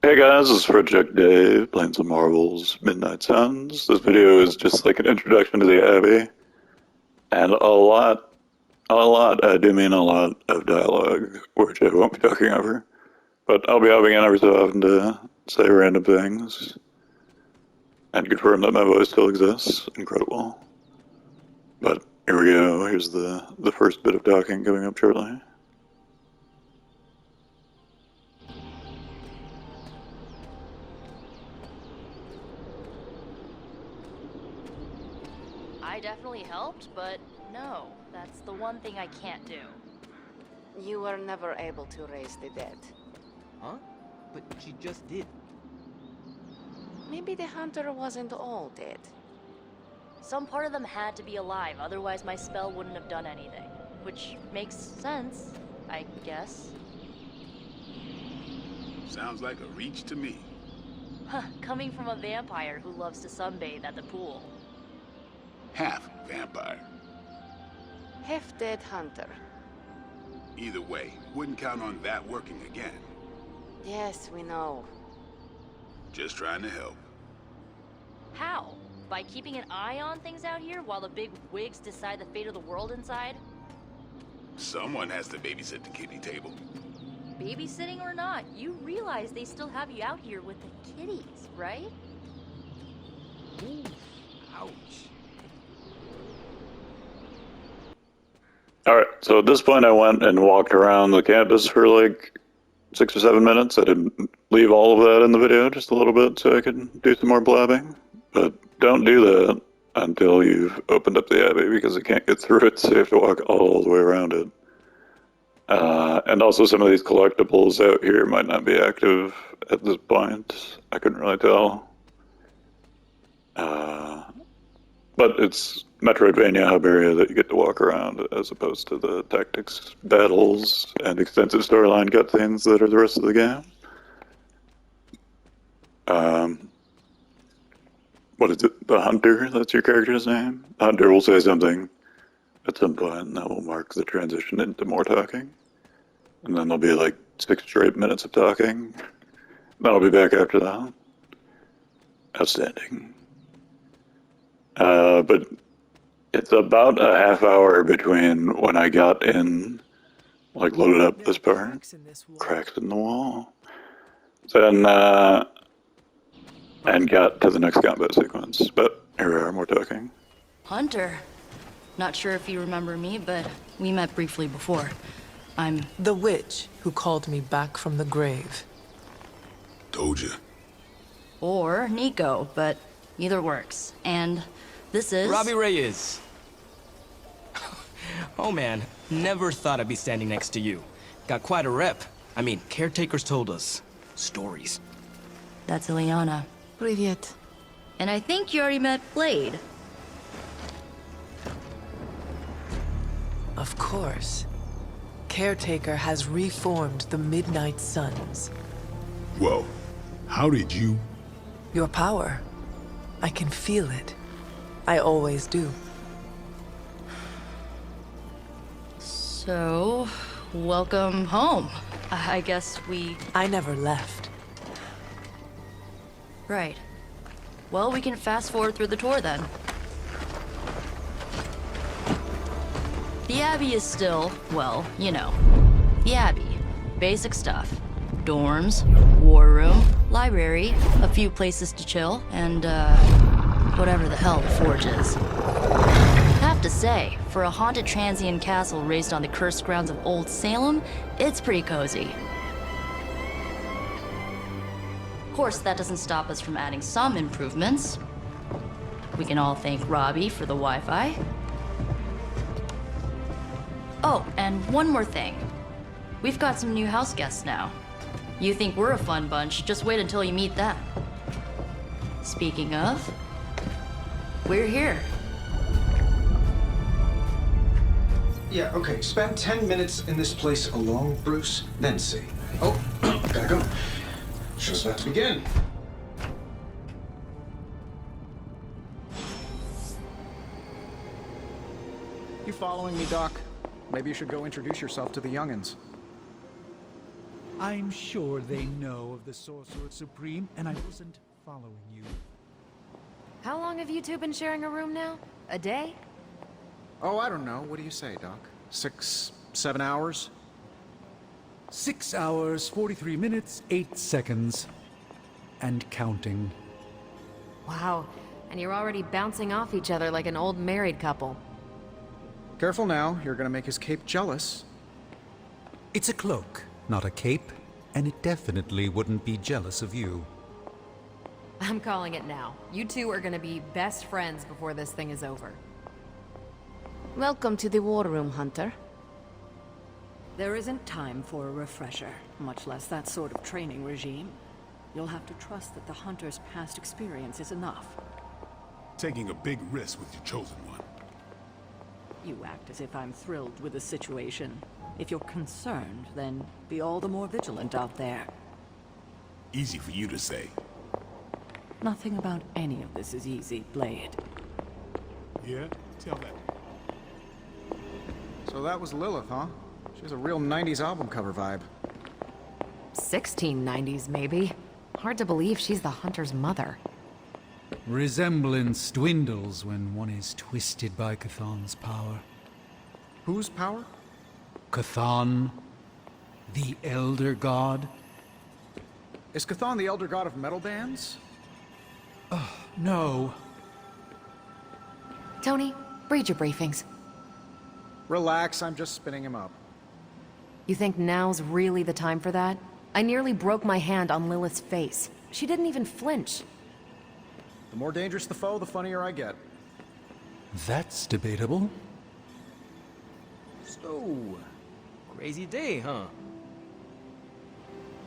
Hey guys, this is Project Dave playing some Marvel's Midnight Suns. This video is just like an introduction to the Abbey, and I do mean a lot of dialogue, which I won't be talking over, but I'll be hopping in every so often to say random things and confirm that my voice still exists. Incredible. But here we go, here's the first bit of talking coming up shortly. I definitely helped, but no, that's the one thing I can't do. You were never able to raise the dead. Huh? But she just did. Maybe the hunter wasn't all dead. Some part of them had to be alive, otherwise my spell wouldn't have done anything. Which makes sense, I guess. Sounds like a reach to me. Huh, coming from a vampire who loves to sunbathe at the pool. Half vampire. Half-dead hunter. Either way, wouldn't count on that working again. Yes, we know. Just trying to help. How? By keeping an eye on things out here while the big wigs decide the fate of the world inside? Someone has to babysit the kitty table. Babysitting or not, you realize they still have you out here with the kitties, right? Ooh, ouch. Alright, so at this point I went and walked around the campus for like 6 or 7 minutes. I didn't leave all of that in the video, just a little bit so I could do some more blabbing. But don't do that until you've opened up the Abbey because you can't get through it, so you have to walk all the way around it. And also some of these collectibles out here might not be active at this point. I couldn't really tell. But it's Metroidvania hub area that you get to walk around as opposed to the tactics, battles, and extensive storyline cutscenes that are the rest of the game. What is it? The Hunter? That's your character's name? The Hunter will say something at some point, and that will mark the transition into more talking. And then there'll be like 6 straight minutes of talking. Then I'll be back after that. Outstanding. But it's about a half hour between when I got in, like loaded up this part, cracks in the wall, then, and got to the next combat sequence. But here we are, more talking. Hunter. Not sure if you remember me, but we met briefly before. I'm the witch who called me back from the grave. Told ya. or Nico, but either works. And this is Robbie Reyes. Oh man, never thought I'd be standing next to you. Got quite a rep. I mean, caretakers told us stories. That's Ileana. Привет. And I think you already met Blade. Of course. Caretaker has reformed the Midnight Suns. Whoa. How did you... Your power. I can feel it. I always do. So, welcome home. I guess we... I never left. Right. Well, we can fast forward through the tour then. The Abbey is still, well, you know, the Abbey. Basic stuff. Dorms, war room, library, a few places to chill, and, whatever the hell the Forge is. Have to say, for a haunted transient castle raised on the cursed grounds of old Salem, it's pretty cozy. Of course, that doesn't stop us from adding some improvements. We can all thank Robbie for the Wi-Fi. Oh, and one more thing. We've got some new house guests now. You think we're a fun bunch, just wait until you meet them. Speaking of, we're here. Yeah, okay. Spend 10 minutes in this place alone, Bruce, then see. Oh, gotta go. Show's about to begin. You following me, Doc? Maybe you should go introduce yourself to the youngins. I'm sure they know of the Sorcerer Supreme, and I wasn't following you. How long have you two been sharing a room now? A day? Oh, I don't know. What do you say, Doc? 6, 7 hours? 6 hours, 43 minutes, 8 seconds. And counting. Wow, and you're already bouncing off each other like an old married couple. Careful now, you're gonna make his cape jealous. It's a cloak, not a cape, and it definitely wouldn't be jealous of you. I'm calling it now. You two are gonna be best friends before this thing is over. Welcome to the war room, Hunter. There isn't time for a refresher, much less that sort of training regime. You'll have to trust that the Hunter's past experience is enough. Taking a big risk with your chosen one. You act as if I'm thrilled with the situation. If you're concerned, then be all the more vigilant out there. Easy for you to say. Nothing about any of this is easy, Blade. Yeah? Tell that. So that was Lilith, huh? She has a real 90s album cover vibe. 1690s, maybe. Hard to believe she's the Hunter's mother. Resemblance dwindles when one is twisted by Cthulhu's power. Whose power? Cthulhu, the Elder God. Is Cthulhu the elder god of metal bands? No. Tony, read your briefings. Relax, I'm just spinning him up. You think now's really the time for that? I nearly broke my hand on Lilith's face. She didn't even flinch. The more dangerous the foe, the funnier I get. That's debatable. So, crazy day, huh?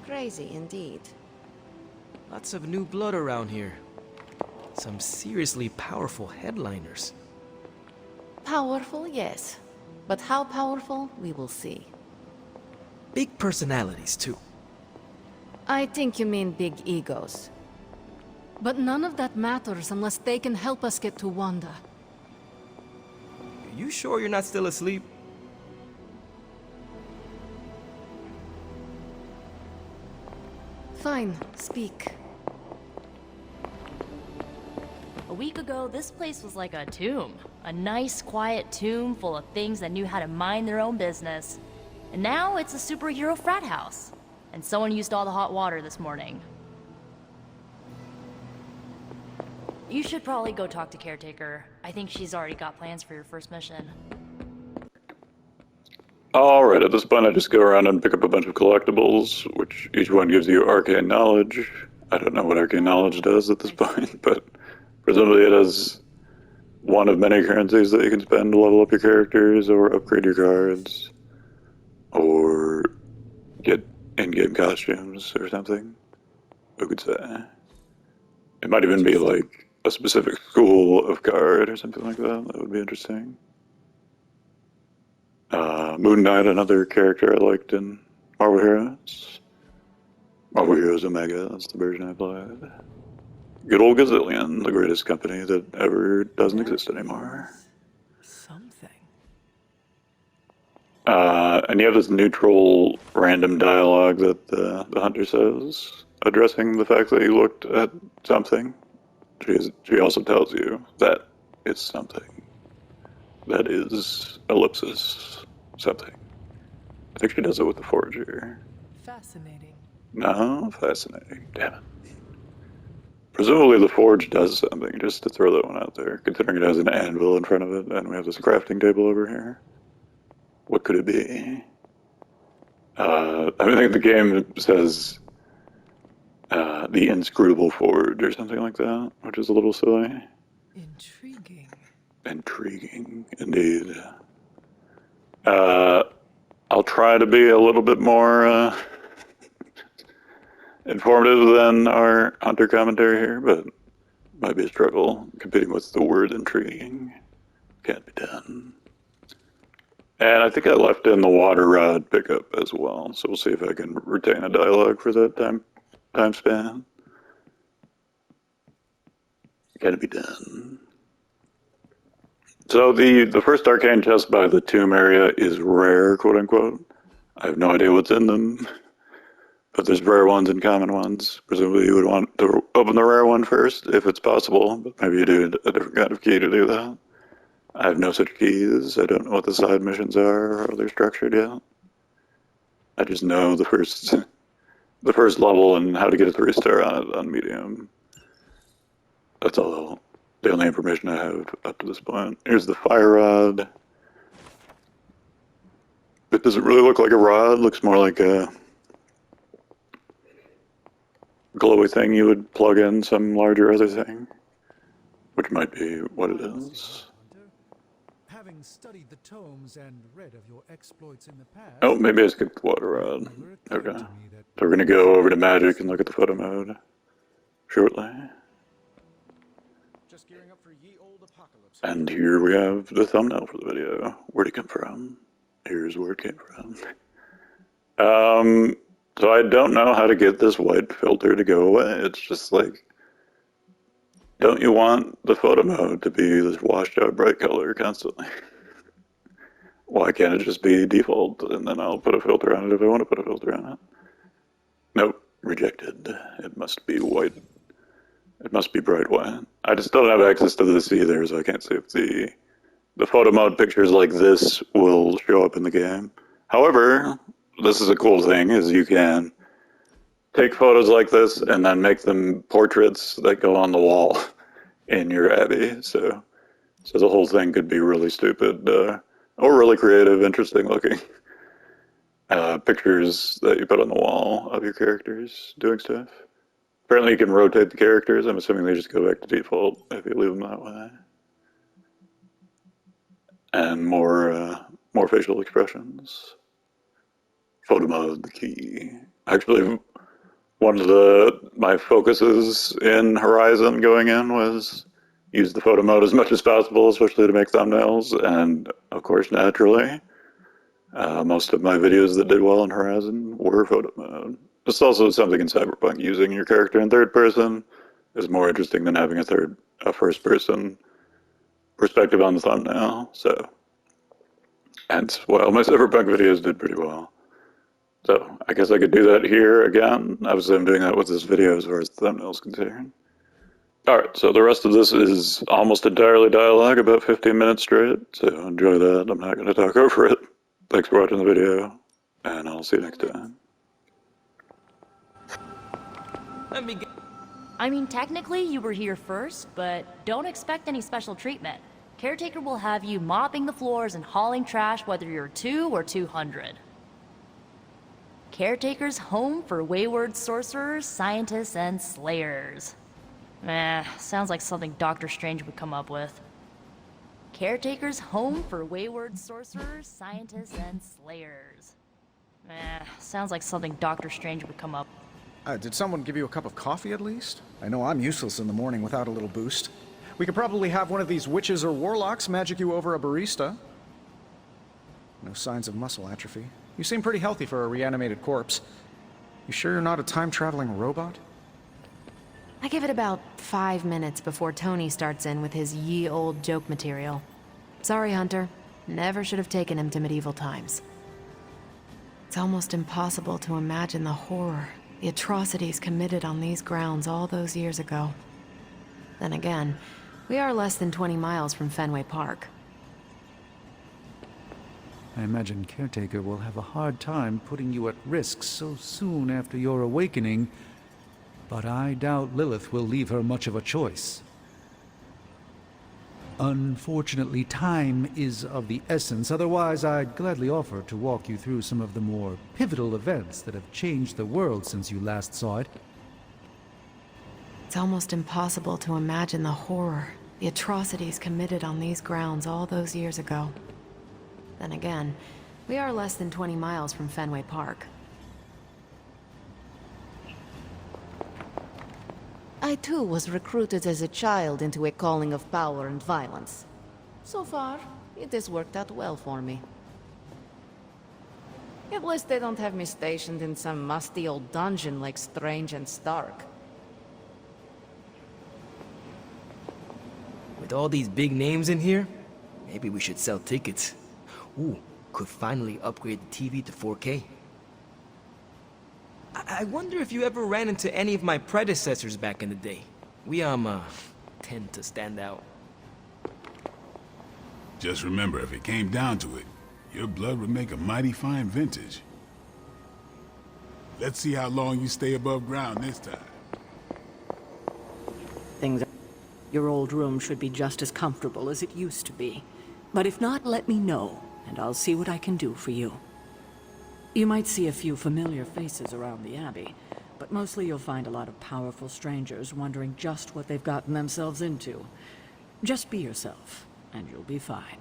Crazy indeed. Lots of new blood around here. Some seriously powerful headliners. Powerful, yes. But how powerful, we will see. Big personalities, too. I think you mean big egos. But none of that matters unless they can help us get to Wanda. You sure you're not still asleep? Fine, speak. A week ago, this place was like a tomb. A nice, quiet tomb full of things that knew how to mind their own business. And now it's a superhero frat house. And someone used all the hot water this morning. You should probably go talk to Caretaker. I think she's already got plans for your first mission. Alright, at this point I just go around and pick up a bunch of collectibles, which each one gives you arcane knowledge. I don't know what arcane knowledge does at this point, but presumably it has one of many currencies that you can spend to level up your characters or upgrade your cards, or get in-game costumes or something, who could say. It might even be like a specific school of card or something like that. That would be interesting. Moon Knight, another character I liked in Marvel Heroes. Marvel Heroes Omega, that's the version I played. Good old Gazillion, the greatest company that ever doesn't exist anymore. Something. And you have this neutral, random dialogue that the hunter says, addressing the fact that you looked at something. She also tells you that it's something. That is ellipsis something. I think she does it with the Forger. Fascinating. No, fascinating. Damn it. Presumably the Forge does something, just to throw that one out there, considering it has an anvil in front of it, and we have this crafting table over here. What could it be? I think the game says the inscrutable Forge or something like that, which is a little silly. Intriguing. Intriguing, indeed. I'll try to be a little bit more informative than our hunter commentary here, but might be a struggle competing with the word intriguing. Can't be done. And I think I left in the water rod pickup as well, so we'll see if I can retain a dialogue for that time span. Gotta be done. So the first arcane chest by the tomb area is rare, quote unquote. I have no idea what's in them. But there's rare ones and common ones. Presumably you would want to open the rare one first, if it's possible, but maybe you do a different kind of key to do that. I have no such keys. I don't know what the side missions are or how they're structured yet. I just know the first level and how to get a 3-star on it on medium. That's all the only information I have up to this point. Here's the fire rod. It doesn't really look like a rod, looks more like a glowy thing you would plug in some larger other thing, which might be what it is. Having studied the tomes and read of your exploits in the past. Oh, maybe I skipped the water rod. Okay. So we're gonna go over to magic and look at the photo mode shortly. Just gearing up for ye old apocalypse. And here we have the thumbnail for the video. Where'd it come from? Here's where it came from. So I don't know how to get this white filter to go away. It's just like, don't you want the photo mode to be this washed out bright color constantly? Why can't it just be default and then I'll put a filter on it if I want to put a filter on it? Nope, rejected. It must be white. It must be bright white. I just don't have access to this either, so I can't see if the photo mode pictures like this will show up in the game. However, this is a cool thing, is you can take photos like this and then make them portraits that go on the wall in your Abbey. So the whole thing could be really stupid or really creative, interesting looking. Pictures that you put on the wall of your characters doing stuff. Apparently you can rotate the characters. I'm assuming they just go back to default if you leave them that way. And more facial expressions. Photo mode, the key. Actually, one of my focuses in Horizon going in was use the photo mode as much as possible, especially to make thumbnails. And of course, naturally, most of my videos that did well in Horizon were photo mode. It's also something in Cyberpunk. Using your character in third person is more interesting than having a first person perspective on the thumbnail. So, and well, my Cyberpunk videos did pretty well. So I guess I could do that here again. Obviously I'm doing that with this video as far as the thumbnail is concerned. Alright, so the rest of this is almost entirely dialogue, about 15 minutes straight. So enjoy that. I'm not going to talk over it. Thanks for watching the video, and I'll see you next time. I mean, technically you were here first, but don't expect any special treatment. Caretaker will have you mopping the floors and hauling trash whether you're 2 or 200. Caretaker's home for wayward sorcerers, scientists, and slayers. Sounds like something Dr. Strange would come up with. Caretaker's home for wayward sorcerers, scientists, and slayers. Sounds like something Dr. Strange would come up. Did someone give you a cup of coffee at least? I know I'm useless in the morning without a little boost. We could probably have one of these witches or warlocks magic you over a barista. No signs of muscle atrophy. You seem pretty healthy for a reanimated corpse. You sure you're not a time-traveling robot? I give it about 5 minutes before Tony starts in with his ye old joke material. Sorry, Hunter. Never should have taken him to medieval times. It's almost impossible to imagine the horror, the atrocities committed on these grounds all those years ago. Then again, we are less than 20 miles from Fenway Park. I imagine Caretaker will have a hard time putting you at risk so soon after your awakening, but I doubt Lilith will leave her much of a choice. Unfortunately, time is of the essence. Otherwise, I'd gladly offer to walk you through some of the more pivotal events that have changed the world since you last saw it. It's almost impossible to imagine the horror, the atrocities committed on these grounds all those years ago. Then again, we are less than 20 miles from Fenway Park. I too was recruited as a child into a calling of power and violence. So far, it has worked out well for me. At least they don't have me stationed in some musty old dungeon like Strange and Stark. With all these big names in here, maybe we should sell tickets. Ooh, could finally upgrade the TV to 4K. I wonder if you ever ran into any of my predecessors back in the day. We, tend to stand out. Just remember, if it came down to it, your blood would make a mighty fine vintage. Let's see how long you stay above ground this time. Your old room should be just as comfortable as it used to be. But if not, let me know, and I'll see what I can do for you. You might see a few familiar faces around the Abbey, but mostly you'll find a lot of powerful strangers wondering just what they've gotten themselves into. Just be yourself, and you'll be fine.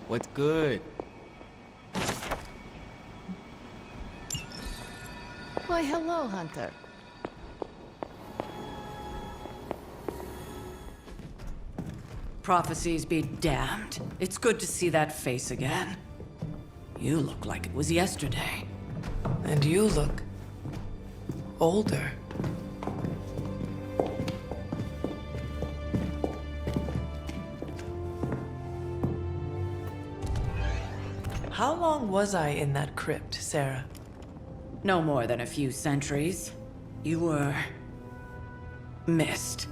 What's good? Why, hello, Hunter. Prophecies be damned. It's good to see that face again. You look like it was yesterday. And you look older. How long was I in that crypt, Sarah? No more than a few centuries. You were... missed.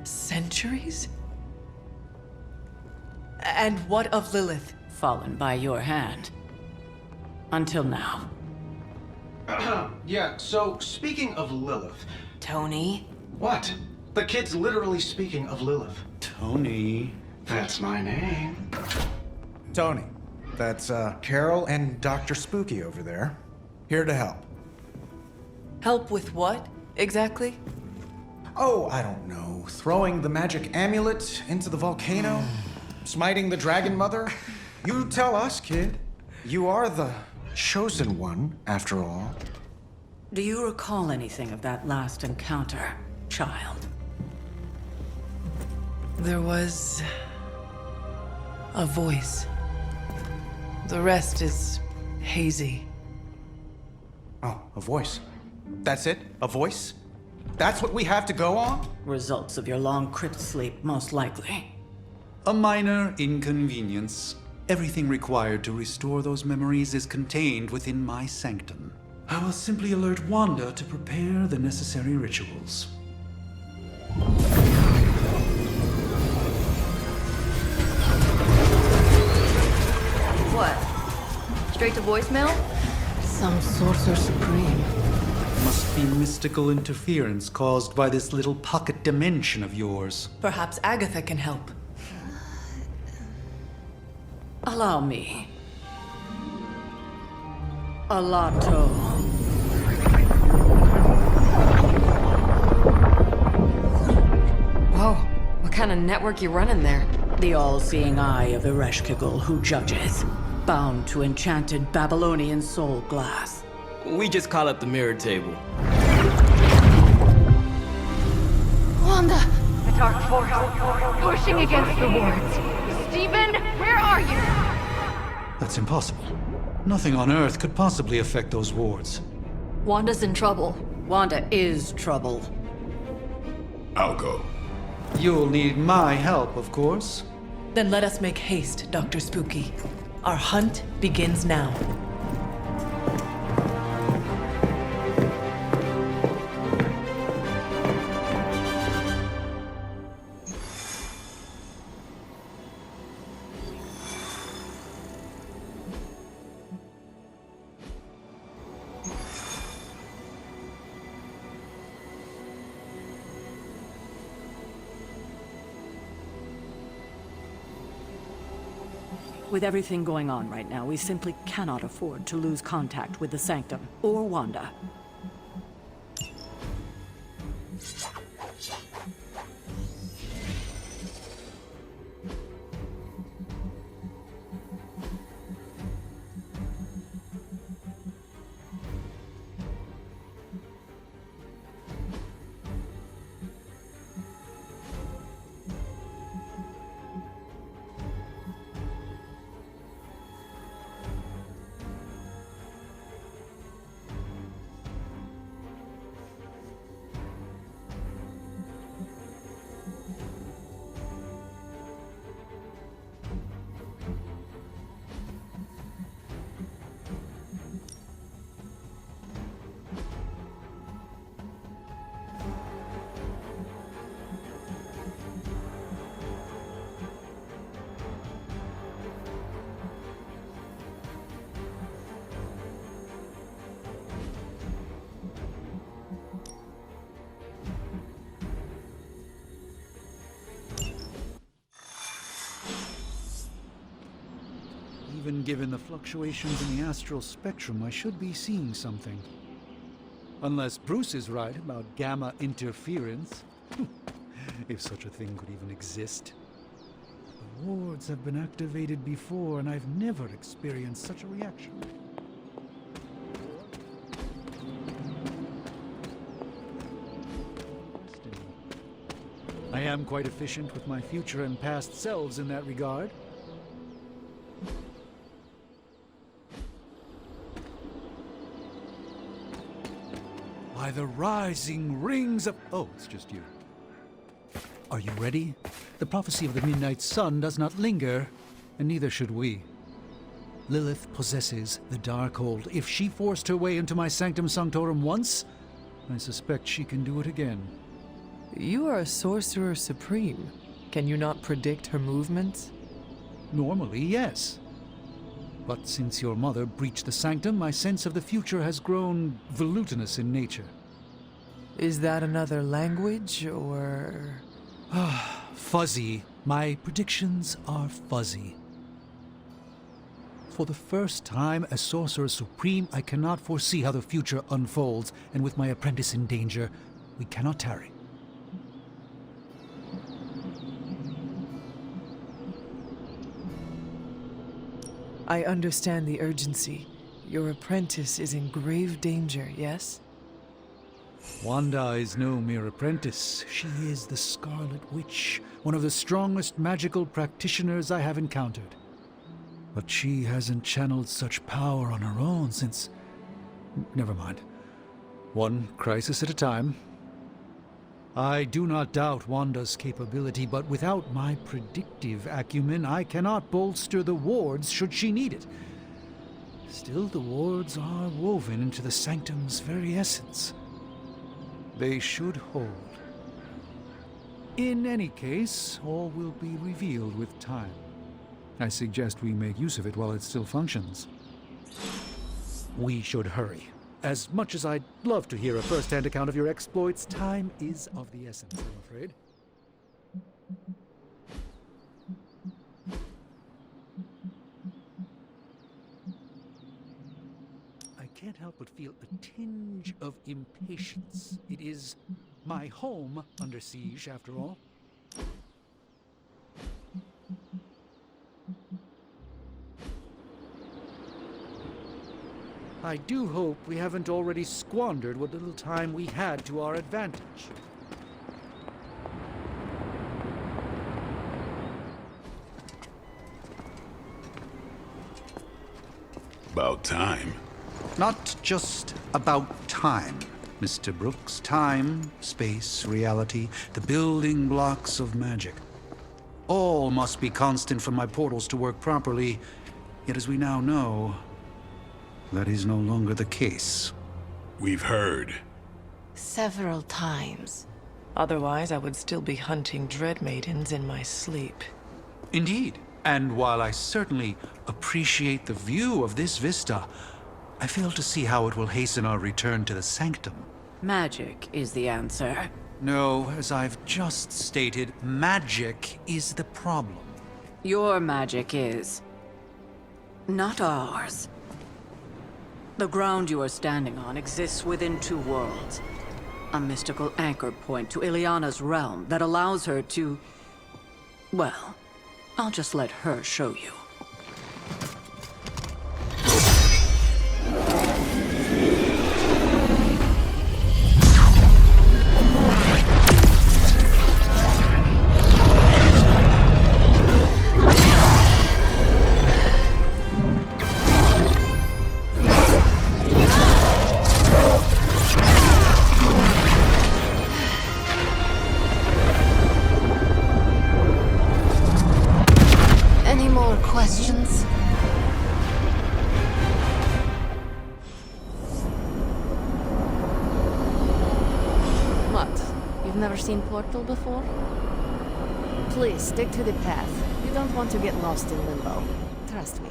Centuries? And what of Lilith? Fallen by your hand. Until now. Yeah, so speaking of Lilith... Tony? What? The kid's literally speaking of Lilith. Tony. That's my name. Tony. That's, Carol and Dr. Spooky over there. Here to help. Help with what, exactly? Oh, I don't know. Throwing the magic amulet into the volcano? Smiting the Dragon Mother? You tell us, kid. You are the chosen one, after all. Do you recall anything of that last encounter, child? There was... a voice. The rest is hazy. Oh, a voice. That's it? A voice? That's what we have to go on? Results of your long crypt sleep, most likely. A minor inconvenience. Everything required to restore those memories is contained within my sanctum. I will simply alert Wanda to prepare the necessary rituals. What? Straight to voicemail? Some sorcerer supreme. Must be mystical interference caused by this little pocket dimension of yours. Perhaps Agatha can help. Allow me. Alato. Whoa, what kind of network you running there? The all-seeing eye of Ereshkigal who judges. Bound to enchanted Babylonian soul glass. We just call it the mirror table. Wanda! The dark force, pushing against the wards. Stephen, where are you? That's impossible. Nothing on Earth could possibly affect those wards. Wanda's in trouble. Wanda is trouble. I'll go. You'll need my help, of course. Then let us make haste, Dr. Spooky. Our hunt begins now. With everything going on right now, we simply cannot afford to lose contact with the Sanctum or Wanda. Even given the fluctuations in the astral spectrum, I should be seeing something. Unless Bruce is right about gamma interference. If such a thing could even exist. The wards have been activated before, and I've never experienced such a reaction. I am quite efficient with my future and past selves in that regard. By the rising rings of... Oh, it's just you. Are you ready? The prophecy of the Midnight Sun does not linger, and neither should we. Lilith possesses the Darkhold. If she forced her way into my Sanctum Sanctorum once, I suspect she can do it again. You are a sorcerer supreme. Can you not predict her movements? Normally, yes. But since your mother breached the sanctum, my sense of the future has grown volutinous in nature. Is that another language, or...? Fuzzy. My predictions are fuzzy. For the first time as Sorcerer Supreme, I cannot foresee how the future unfolds, and with my apprentice in danger, we cannot tarry. I understand the urgency. Your apprentice is in grave danger, yes? Wanda is no mere apprentice. She is the Scarlet Witch, one of the strongest magical practitioners I have encountered. But she hasn't channeled such power on her own since... Never mind. One crisis at a time. I do not doubt Wanda's capability, but without my predictive acumen, I cannot bolster the wards should she need it. Still, the wards are woven into the sanctum's very essence. They should hold. In any case, all will be revealed with time. I suggest we make use of it while it still functions. We should hurry. As much as I'd love to hear a first-hand account of your exploits, time is of the essence, I'm afraid. I can't help but feel a tinge of impatience. It is my home under siege, after all. I do hope we haven't already squandered what little time we had to our advantage. About time. Not just about time, Mr. Brooks. Time, space, reality, the building blocks of magic. All must be constant for my portals to work properly, yet as we now know, that is no longer the case. We've heard. Several times. Otherwise, I would still be hunting Dread Maidens in my sleep. Indeed. And while I certainly appreciate the view of this vista, I fail to see how it will hasten our return to the sanctum. Magic is the answer. No, as I've just stated, magic is the problem. Your magic is. Not ours. The ground you are standing on exists within two worlds. A mystical anchor point to Ileana's realm that allows her to... Well, I'll just let her show you. Questions? What? You've never seen Portal before? Please, stick to the path. You don't want to get lost in limbo. Trust me.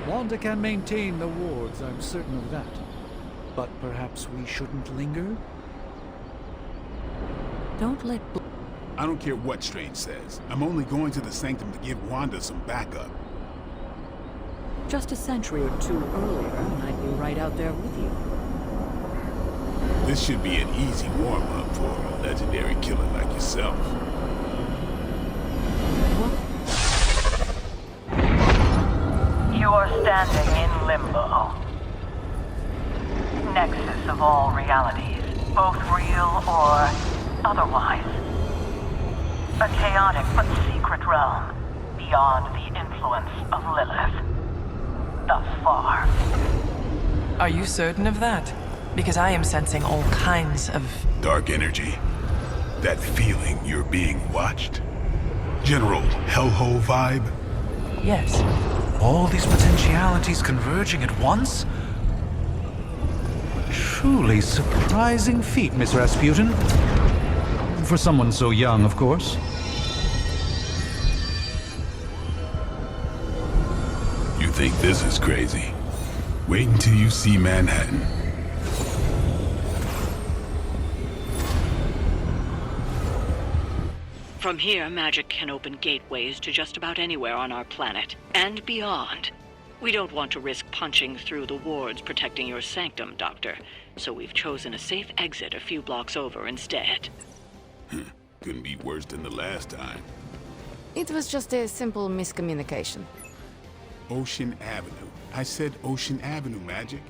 Wanda can maintain the wards, I'm certain of that. But perhaps we shouldn't linger? Don't let I don't care what Strange says. I'm only going to the Sanctum to give Wanda some backup. Just a century or two earlier, and I'd be right out there with you. This should be an easy warm-up for a legendary killer like yourself. You are standing in limbo. Nexus of all realities, both real or otherwise. A chaotic but secret realm, beyond the influence of Lilith. Thus far. Are you certain of that? Because I am sensing all kinds of... Dark energy. That feeling you're being watched? General hellhole vibe? Yes. All these potentialities converging at once? Truly surprising feat, Miss Rasputin. For someone so young, of course. You think this is crazy? Wait until you see Manhattan. From here, magic can open gateways to just about anywhere on our planet, and beyond. We don't want to risk punching through the wards protecting your sanctum, Doctor, so we've chosen a safe exit a few blocks over instead. Couldn't be worse than the last time. It was just a simple miscommunication. Ocean Avenue. I said Ocean Avenue, Magic.